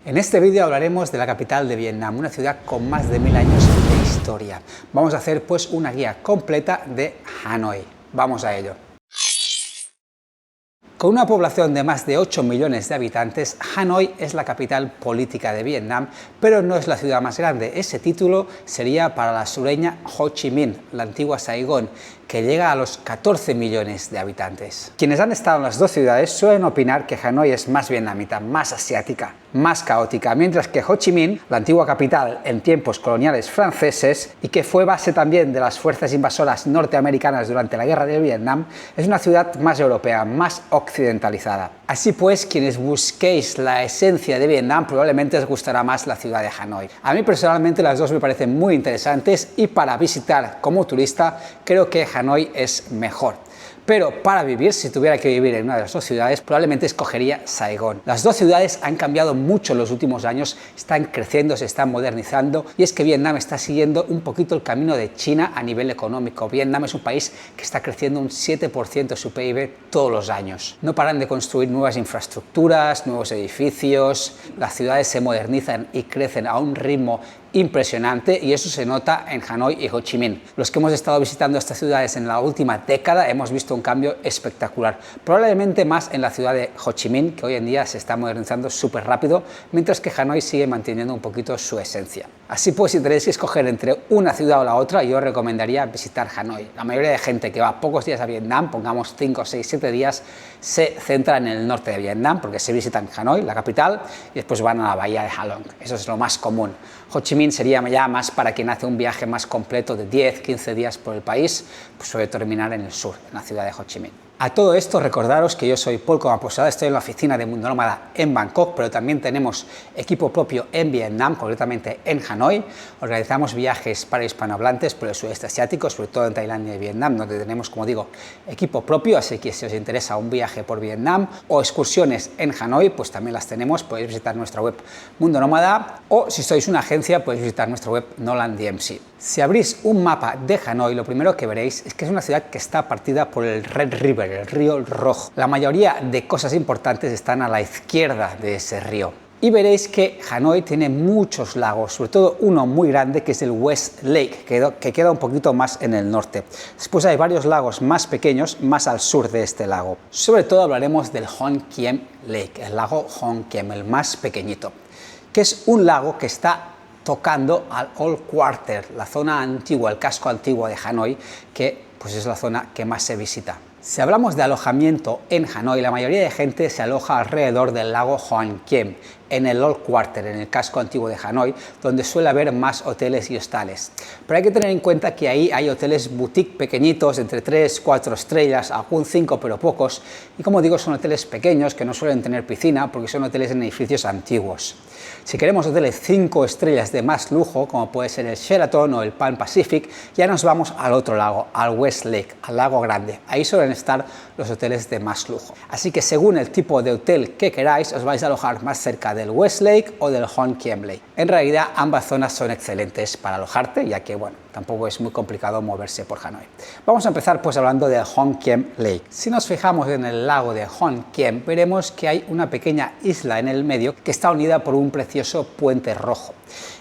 En este vídeo hablaremos de la capital de Vietnam, una ciudad con más de 1000 años de historia. Vamos a hacer pues una guía completa de Hanoi. Vamos a ello. Con una población de más de 8 millones de habitantes, Hanoi es la capital política de Vietnam, pero no es la ciudad más grande. Ese título sería para la sureña Ho Chi Minh, la antigua Saigón, que llega a los 14 millones de habitantes. Quienes han estado en las dos ciudades suelen opinar que Hanoi es más vietnamita, más asiática, más caótica, mientras que Ho Chi Minh, la antigua capital en tiempos coloniales franceses y que fue base también de las fuerzas invasoras norteamericanas durante la guerra de Vietnam, es una ciudad más europea, más occidentalizada. Así pues, quienes busquéis la esencia de Vietnam probablemente os gustará más la ciudad de Hanoi. A mí personalmente las dos me parecen muy interesantes y para visitar como turista creo que Hanoi es mejor. Pero para vivir, si tuviera que vivir en una de las dos ciudades, probablemente escogería Saigón. Las dos ciudades han cambiado mucho en los últimos años, están creciendo, se están modernizando, y es que Vietnam está siguiendo un poquito el camino de China a nivel económico. Vietnam es un país que está creciendo un 7% de su PIB todos los años. No paran de construir nuevas infraestructuras, nuevos edificios, las ciudades se modernizan y crecen a un ritmo impresionante, y eso se nota en Hanoi y Ho Chi Minh. Los que hemos estado visitando estas ciudades en la última década hemos visto un cambio espectacular, probablemente más en la ciudad de Ho Chi Minh, que hoy en día se está modernizando súper rápido, mientras que Hanoi sigue manteniendo un poquito su esencia. Así pues, si tenéis que escoger entre una ciudad o la otra, yo recomendaría visitar Hanoi. La mayoría de gente que va pocos días a Vietnam, pongamos 5, 6, 7 días, se centra en el norte de Vietnam, porque se visitan Hanoi, la capital, y después van a la bahía de Ha Long. Eso es lo más común. Ho Chi Minh sería ya más para quien hace un viaje más completo de 10, 15 días por el país, pues suele terminar en el sur, en la ciudad de Ho Chi Minh. A todo esto, recordaros que yo soy Paul Comaposada, estoy en la oficina de Mundo Nómada en Bangkok, pero también tenemos equipo propio en Vietnam, concretamente en Hanoi. Organizamos viajes para hispanohablantes por el sudeste asiático, sobre todo en Tailandia y Vietnam, donde tenemos, como digo, equipo propio, así que si os interesa un viaje por Vietnam o excursiones en Hanoi, pues también las tenemos. Podéis visitar nuestra web Mundo Nómada, o si sois una agencia, podéis visitar nuestra web Nolan DMC. Si abrís un mapa de Hanoi, lo primero que veréis es que es una ciudad que está partida por el Red River, el río Rojo. La mayoría de cosas importantes están a la izquierda de ese río. Y veréis que Hanoi tiene muchos lagos, sobre todo uno muy grande que es el West Lake, que queda un poquito más en el norte. Después hay varios lagos más pequeños más al sur de este lago. Sobre todo hablaremos del Hon Kiem Lake, el lago Hon Kiem, el más pequeñito, que es un lago que está tocando al Old Quarter, la zona antigua, el casco antiguo de Hanoi, que pues es la zona que más se visita. Si hablamos de alojamiento en Hanoi, la mayoría de gente se aloja alrededor del lago Hon Kiem, en el Old Quarter, en el casco antiguo de Hanoi, donde suele haber más hoteles y hostales. Pero hay que tener en cuenta que ahí hay hoteles boutique pequeñitos, entre 3, 4 estrellas, algún 5, pero pocos, y como digo, son hoteles pequeños que no suelen tener piscina porque son hoteles en edificios antiguos. Si queremos hoteles 5 estrellas de más lujo, como puede ser el Sheraton o el Pan Pacific, ya nos vamos al otro lago, al West Lake, al lago grande. Ahí suelen estar los hoteles de más lujo. Así que según el tipo de hotel que queráis, os vais a alojar más cerca del West Lake o del Hon Kiem Lake. En realidad, ambas zonas son excelentes para alojarte, ya que, bueno, tampoco es muy complicado moverse por Hanoi. Vamos a empezar pues hablando del Hon Kiem Lake. Si nos fijamos en el lago de Hon Kiem, veremos que hay una pequeña isla en el medio que está unida por un precioso puente rojo.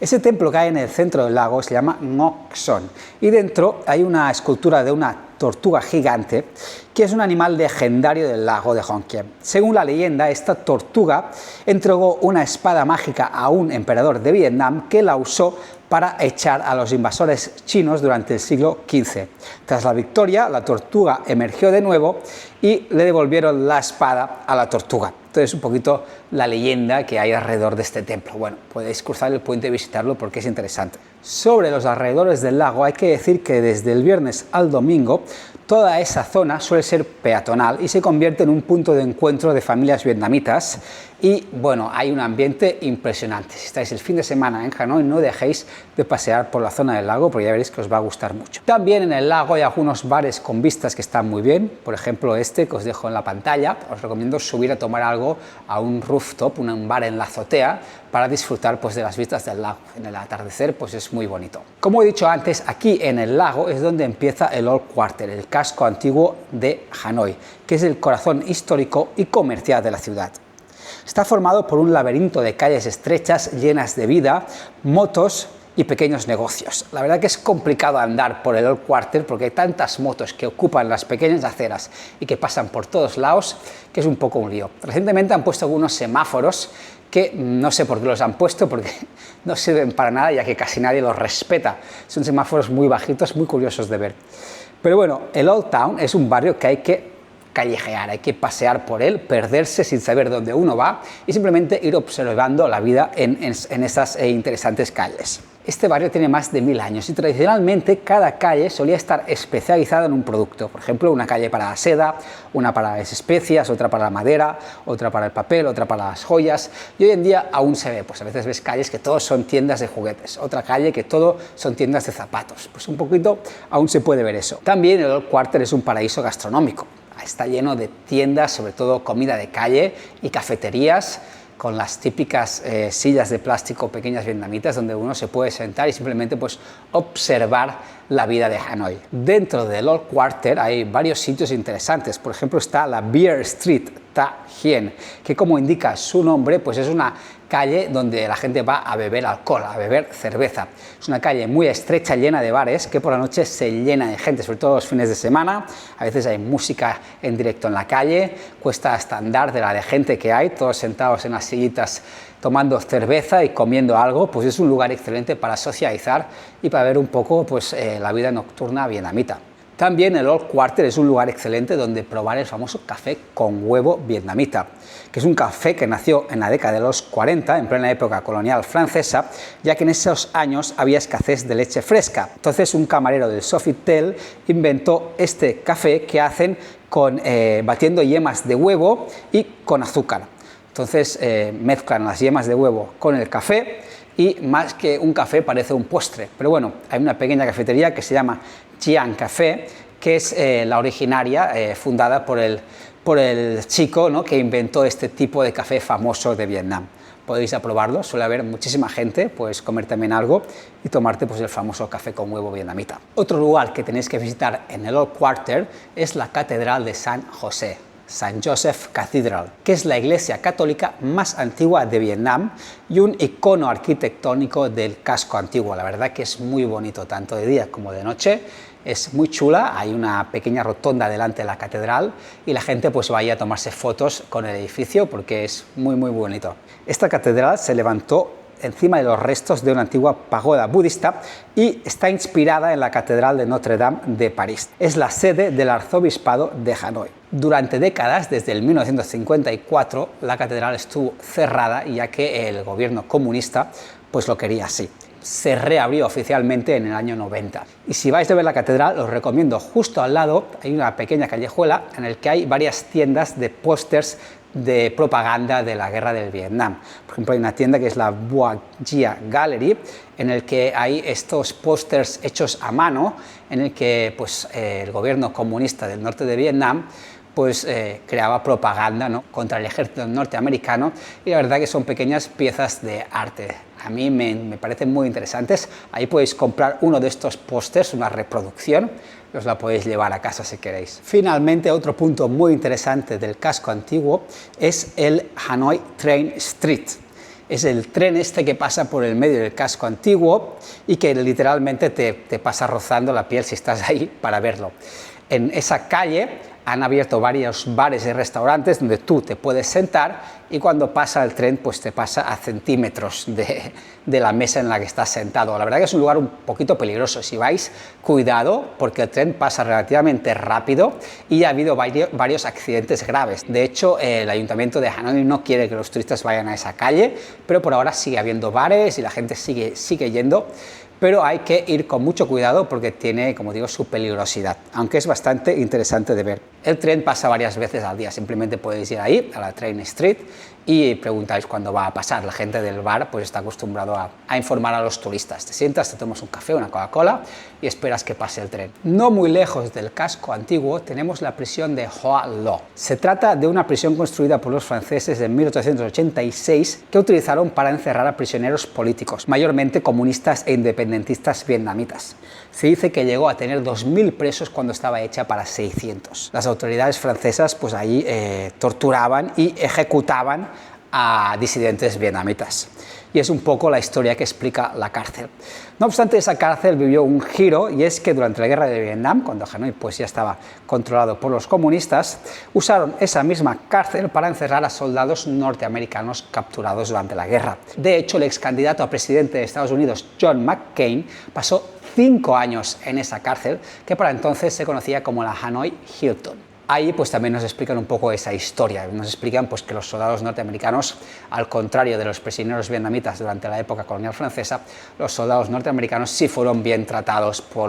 Ese templo que hay en el centro del lago se llama Ngoc Son, y dentro hay una escultura de una tortuga gigante, que es un animal legendario del lago de Hon Kiem. Según la leyenda, esta tortuga entregó una espada mágica a un emperador de Vietnam que la usó para echar a los invasores chinos durante el siglo XV. Tras la victoria, la tortuga emergió de nuevo y le devolvieron la espada a la tortuga. Entonces, un poquito la leyenda que hay alrededor de este templo. Bueno, podéis cruzar el puente y visitarlo porque es interesante. Sobre los alrededores del lago hay que decir que desde el viernes al domingo toda esa zona suele ser peatonal y se convierte en un punto de encuentro de familias vietnamitas y bueno, hay un ambiente impresionante. Si estáis el fin de semana en Hanoi, no dejéis de pasear por la zona del lago porque ya veréis que os va a gustar mucho. También en el lago hay algunos bares con vistas que están muy bien, por ejemplo este que os dejo en la pantalla. Os recomiendo subir a tomar algo a un rooftop, un bar en la azotea, para disfrutar pues de las vistas del lago. En el atardecer pues es muy bonito. Como he dicho antes, aquí en el lago es donde empieza el Old Quarter, el casco antiguo de Hanoi, que es el corazón histórico y comercial de la ciudad. Está formado por un laberinto de calles estrechas llenas de vida, motos y pequeños negocios. La verdad que es complicado andar por el Old Quarter porque hay tantas motos que ocupan las pequeñas aceras y que pasan por todos lados que es un poco un lío. Recientemente han puesto algunos semáforos que no sé por qué los han puesto porque no sirven para nada ya que casi nadie los respeta. Son semáforos muy bajitos, muy curiosos de ver. Pero bueno, el Old Town es un barrio que hay que callejear, hay que pasear por él, perderse sin saber dónde uno va y simplemente ir observando la vida en esas interesantes calles. Este barrio tiene más de 1000 años y tradicionalmente cada calle solía estar especializada en un producto. Por ejemplo, una calle para la seda, una para las especias, otra para la madera, otra para el papel, otra para las joyas. Y hoy en día aún se ve, pues a veces ves calles que todos son tiendas de juguetes, otra calle que todo son tiendas de zapatos. Pues un poquito aún se puede ver eso. También el Old Quarter es un paraíso gastronómico. Está lleno de tiendas, sobre todo comida de calle y cafeterías, con las típicas sillas de plástico pequeñas vietnamitas donde uno se puede sentar y simplemente pues observar la vida de Hanoi. Dentro del Old Quarter hay varios sitios interesantes, por ejemplo está la Beer Street Ta Hien, que como indica su nombre pues es una calle donde la gente va a beber alcohol, a beber cerveza. Es una calle muy estrecha, llena de bares, que por la noche se llena de gente, sobre todo los fines de semana. A veces hay música en directo en la calle, cuesta hasta andar de la de gente que hay, todos sentados en las sillitas tomando cerveza y comiendo algo. Pues es un lugar excelente para socializar y para ver un poco pues, la vida nocturna vietnamita. También el Old Quarter es un lugar excelente donde probar el famoso café con huevo vietnamita, que es un café que nació en la década de los 40, en plena época colonial francesa, ya que en esos años había escasez de leche fresca. Entonces un camarero del Sofitel inventó este café que hacen batiendo yemas de huevo y con azúcar. Entonces mezclan las yemas de huevo con el café y más que un café parece un postre. Pero bueno, hay una pequeña cafetería que se llama Chiang Café, que es la originaria, fundada por el chico, ¿no?, que inventó este tipo de café famoso de Vietnam. Podéis aprobarlo, suele haber muchísima gente, puedes comer también algo y tomarte pues, el famoso café con huevo vietnamita. Otro lugar que tenéis que visitar en el Old Quarter es la Catedral de San José, St. Joseph Cathedral, que es la iglesia católica más antigua de Vietnam y un icono arquitectónico del casco antiguo. La verdad que es muy bonito, tanto de día como de noche. Es muy chula, hay una pequeña rotonda delante de la catedral y la gente pues vaya a tomarse fotos con el edificio porque es muy bonito. Esta catedral se levantó encima de los restos de una antigua pagoda budista y está inspirada en la Catedral de Notre Dame de París. Es la sede del arzobispado de Hanoi. Durante décadas, desde el 1954, la catedral estuvo cerrada ya que el gobierno comunista pues lo quería así. Se reabrió oficialmente en el año 90. Y si vais a ver la catedral, os recomiendo, justo al lado hay una pequeña callejuela en la que hay varias tiendas de pósters de propaganda de la guerra del Vietnam. Por ejemplo, hay una tienda que es la Bua Gia Gallery, en el que hay estos pósters hechos a mano, en el que pues, el gobierno comunista del norte de Vietnam pues creaba propaganda, ¿no?, contra el ejército norteamericano, y la verdad que son pequeñas piezas de arte. A mí me parecen muy interesantes. Ahí podéis comprar uno de estos pósters, una reproducción, y os la podéis llevar a casa si queréis. Finalmente, otro punto muy interesante del casco antiguo es el Hanoi Train Street. Es el tren este que pasa por el medio del casco antiguo y que literalmente te pasa rozando la piel si estás ahí para verlo. En esa calle han abierto varios bares y restaurantes donde tú te puedes sentar y cuando pasa el tren pues te pasa a centímetros de la mesa en la que estás sentado. La verdad que es un lugar un poquito peligroso. Si vais, cuidado porque el tren pasa relativamente rápido y ha habido varios accidentes graves. De hecho, el ayuntamiento de Hanoi no quiere que los turistas vayan a esa calle, pero por ahora sigue habiendo bares y la gente sigue yendo. Pero hay que ir con mucho cuidado porque tiene, como digo, su peligrosidad, aunque es bastante interesante de ver. El tren pasa varias veces al día, simplemente podéis ir ahí, a la Train Street, y preguntáis cuándo va a pasar. La gente del bar pues está acostumbrado a informar a los turistas. Te sientas, te tomas un café, una Coca-Cola y esperas que pase el tren. No muy lejos del casco antiguo tenemos la prisión de Hoa Lo. Se trata de una prisión construida por los franceses en 1886 que utilizaron para encerrar a prisioneros políticos, mayormente comunistas e independentistas vietnamitas. Se dice que llegó a tener 2000 presos cuando estaba hecha para 600. Las autoridades francesas pues allí torturaban y ejecutaban a disidentes vietnamitas. Y es un poco la historia que explica la cárcel. No obstante, esa cárcel vivió un giro, y es que durante la guerra de Vietnam, cuando Hanoi pues ya estaba controlado por los comunistas, usaron esa misma cárcel para encerrar a soldados norteamericanos capturados durante la guerra. De hecho, el ex candidato a presidente de Estados Unidos, John McCain, pasó 5 años en esa cárcel, que para entonces se conocía como la Hanoi Hilton. Ahí pues también nos explican un poco esa historia, nos explican pues que los soldados norteamericanos, al contrario de los prisioneros vietnamitas durante la época colonial francesa, los soldados norteamericanos sí fueron bien tratados por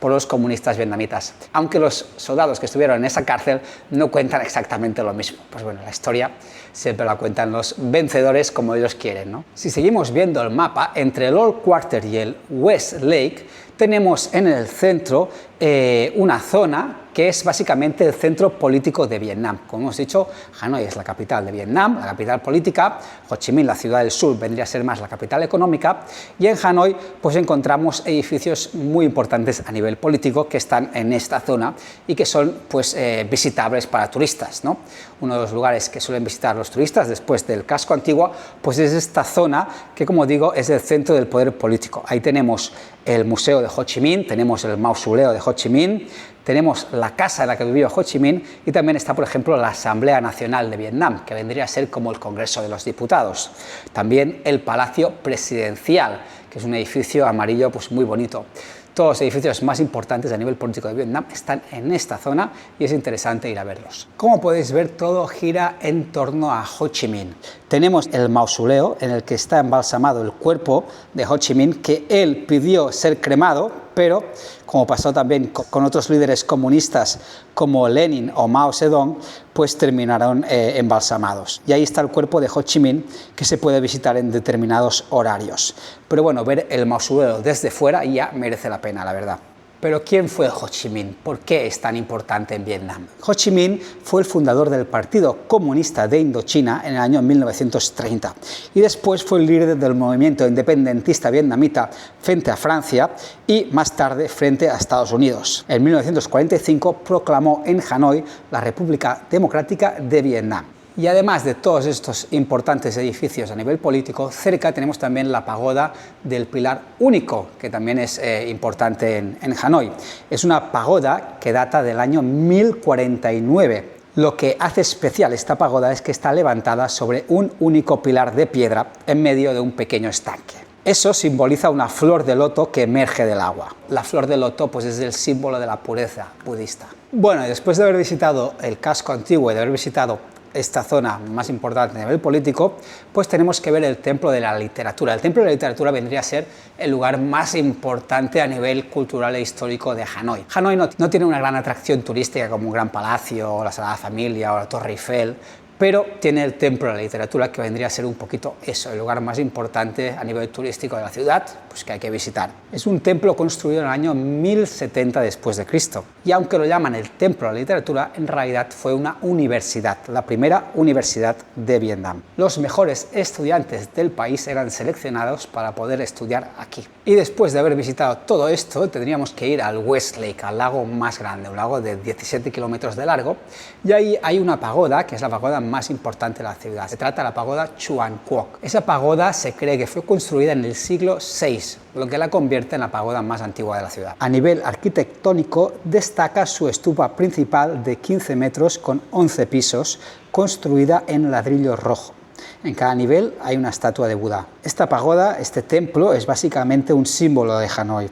los comunistas vietnamitas, aunque los soldados que estuvieron en esa cárcel no cuentan exactamente lo mismo. Pues bueno, la historia siempre la cuentan los vencedores como ellos quieren, ¿no? Si seguimos viendo el mapa, entre el Old Quarter y el West Lake tenemos en el centro una zona que es básicamente el centro político de Vietnam. Como hemos dicho, Hanoi es la capital de Vietnam, la capital política. Ho Chi Minh, la ciudad del sur, vendría a ser más la capital económica, y en Hanoi pues encontramos edificios muy importantes a nivel político que están en esta zona y que son pues visitables para turistas, ¿no? Uno de los lugares que suelen visitar los turistas después del casco antiguo pues es esta zona que, como digo, es el centro del poder político. Ahí tenemos el museo de Ho Chi Minh, tenemos el mausoleo de Ho Chi Minh, tenemos la casa en la que vivió Ho Chi Minh, y también está, por ejemplo, la Asamblea Nacional de Vietnam, que vendría a ser como el Congreso de los Diputados. También el Palacio Presidencial, que es un edificio amarillo pues muy bonito. Todos los edificios más importantes a nivel político de Vietnam están en esta zona y es interesante ir a verlos. Como podéis ver, todo gira en torno a Ho Chi Minh. Tenemos el mausoleo en el que está embalsamado el cuerpo de Ho Chi Minh, que él pidió ser cremado, pero como pasó también con otros líderes comunistas como Lenin o Mao Zedong, pues terminaron embalsamados. Y ahí está el cuerpo de Ho Chi Minh, que se puede visitar en determinados horarios. Pero bueno, ver el mausoleo desde fuera ya merece la pena, la verdad. Pero ¿quién fue Ho Chi Minh? ¿Por qué es tan importante en Vietnam? Ho Chi Minh fue el fundador del Partido Comunista de Indochina en el año 1930 y después fue el líder del movimiento independentista vietnamita frente a Francia y más tarde frente a Estados Unidos. En 1945 proclamó en Hanoi la República Democrática de Vietnam. Y además de todos estos importantes edificios a nivel político, cerca tenemos también la pagoda del Pilar Único, que también es importante en Hanoi. Es una pagoda que data del año 1049. Lo que hace especial esta pagoda es que está levantada sobre un único pilar de piedra en medio de un pequeño estanque. Eso simboliza una flor de loto que emerge del agua. La flor de loto pues es el símbolo de la pureza budista. Bueno, y después de haber visitado el casco antiguo y de haber visitado esta zona más importante a nivel político, pues tenemos que ver el Templo de la Literatura. El Templo de la Literatura vendría a ser el lugar más importante a nivel cultural e histórico de Hanoi. Hanoi no tiene una gran atracción turística como un gran palacio, o la Sagrada Familia o la Torre Eiffel, pero tiene el Templo de la Literatura, que vendría a ser un poquito eso, el lugar más importante a nivel turístico de la ciudad, pues que hay que visitar. Es un templo construido en el año 1070 después de Cristo, y aunque lo llaman el Templo de la Literatura, en realidad fue una universidad, la primera universidad de Vietnam. Los mejores estudiantes del país eran seleccionados para poder estudiar aquí. Y después de haber visitado todo esto, tendríamos que ir al West Lake, al lago más grande, un lago de 17 kilómetros de largo, y ahí hay una pagoda, que es la pagoda más importante de la ciudad. Se trata de la pagoda Chuan Quoc. Esa pagoda se cree que fue construida en el siglo VI, lo que la convierte en la pagoda más antigua de la ciudad. A nivel arquitectónico destaca su estupa principal de 15 metros con 11 pisos, construida en ladrillo rojo. En cada nivel hay una estatua de Buda. Esta pagoda, este templo, es básicamente un símbolo de Hanoi.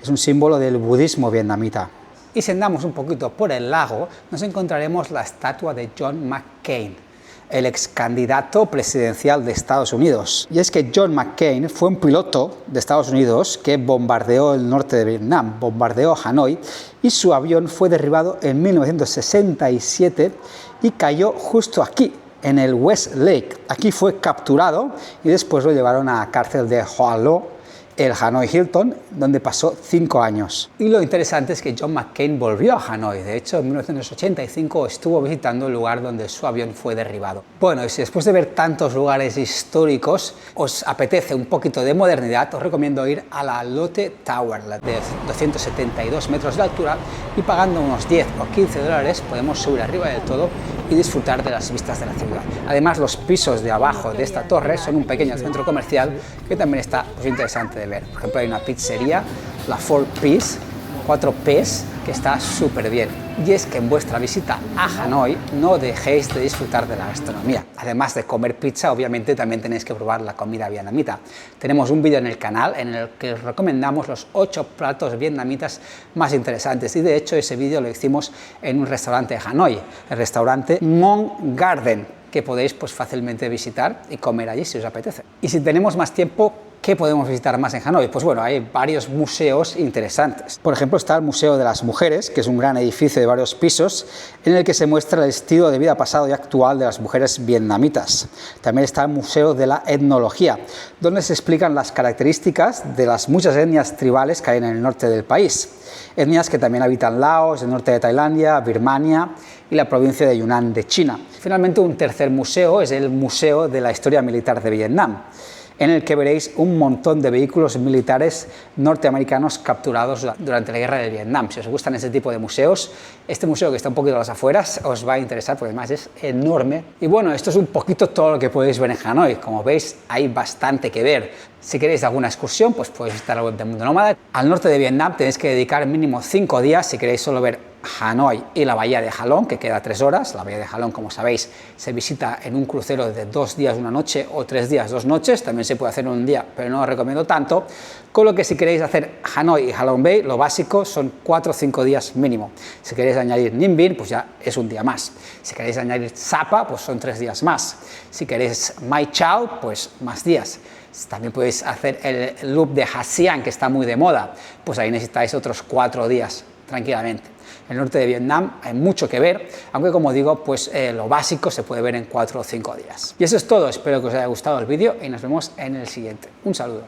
Es un símbolo del budismo vietnamita. Y si andamos un poquito por el lago, nos encontraremos la estatua de John McCain, el ex candidato presidencial de Estados Unidos. Y es que John McCain fue un piloto de Estados Unidos que bombardeó el norte de Vietnam, bombardeó Hanoi, y su avión fue derribado en 1967 y cayó justo aquí, en el West Lake. Aquí fue capturado y después lo llevaron a la cárcel de Hoa Lo, el Hanoi Hilton, donde pasó 5 años. Y lo interesante es que John McCain volvió a Hanoi. De hecho, en 1985 estuvo visitando el lugar donde su avión fue derribado. Bueno, y si después de ver tantos lugares históricos os apetece un poquito de modernidad, os recomiendo ir a la Lotte Tower, de 272 metros de altura, y pagando unos 10 o 15 dólares podemos subir arriba del todo y disfrutar de las vistas de la ciudad. Además, los pisos de abajo de esta torre son un pequeño centro comercial que también está pues, interesante de ver. Por ejemplo, hay una pizzería, la 4Ps, 4Ps, que está súper bien. Y es que en vuestra visita a Hanoi no dejéis de disfrutar de la gastronomía. Además de comer pizza, obviamente también tenéis que probar la comida vietnamita. Tenemos un vídeo en el canal en el que os recomendamos los 8 platos vietnamitas más interesantes, y de hecho ese vídeo lo hicimos en un restaurante de Hanoi, el restaurante Mon Garden, que podéis pues fácilmente visitar y comer allí si os apetece. Y si tenemos más tiempo, ¿qué podemos visitar más en Hanoi? Pues bueno, hay varios museos interesantes. Por ejemplo, está el Museo de las Mujeres, que es un gran edificio de varios pisos en el que se muestra el estilo de vida pasado y actual de las mujeres vietnamitas. También está el Museo de la Etnología, donde se explican las características de las muchas etnias tribales que hay en el norte del país. Etnias que también habitan Laos, el norte de Tailandia, Birmania y la provincia de Yunnan de China. Finalmente, un tercer museo es el Museo de la Historia Militar de Vietnam, en el que veréis un montón de vehículos militares norteamericanos capturados durante la guerra de Vietnam. Si os gustan ese tipo de museos, este museo, que está un poquito a las afueras, os va a interesar porque además es enorme. Y bueno, esto es un poquito todo lo que podéis ver en Hanoi. Como veis, hay bastante que ver. Si queréis alguna excursión, pues podéis visitar la web de Mundo Nómada. Al norte de Vietnam tenéis que dedicar mínimo 5 días si queréis solo ver Hanoi y la bahía de Ha Long, que queda 3 horas. La bahía de Ha Long, como sabéis, se visita en un crucero de 2 días, 1 noche o 3 días, 2 noches. También se puede hacer en un día, pero no os recomiendo tanto. Con lo que si queréis hacer Hanoi y Ha Long Bay, lo básico son 4 o 5 días mínimo. Si queréis añadir Ninh Binh, pues ya es un día más. Si queréis añadir Sapa, pues son 3 días más. Si queréis Mai Chau, pues más días. También podéis hacer el loop de Ha Sian, que está muy de moda, pues ahí necesitáis otros 4 días tranquilamente. En el norte de Vietnam hay mucho que ver, aunque como digo, pues lo básico se puede ver en 4 o 5 días. Y eso es todo, espero que os haya gustado el vídeo y nos vemos en el siguiente. Un saludo.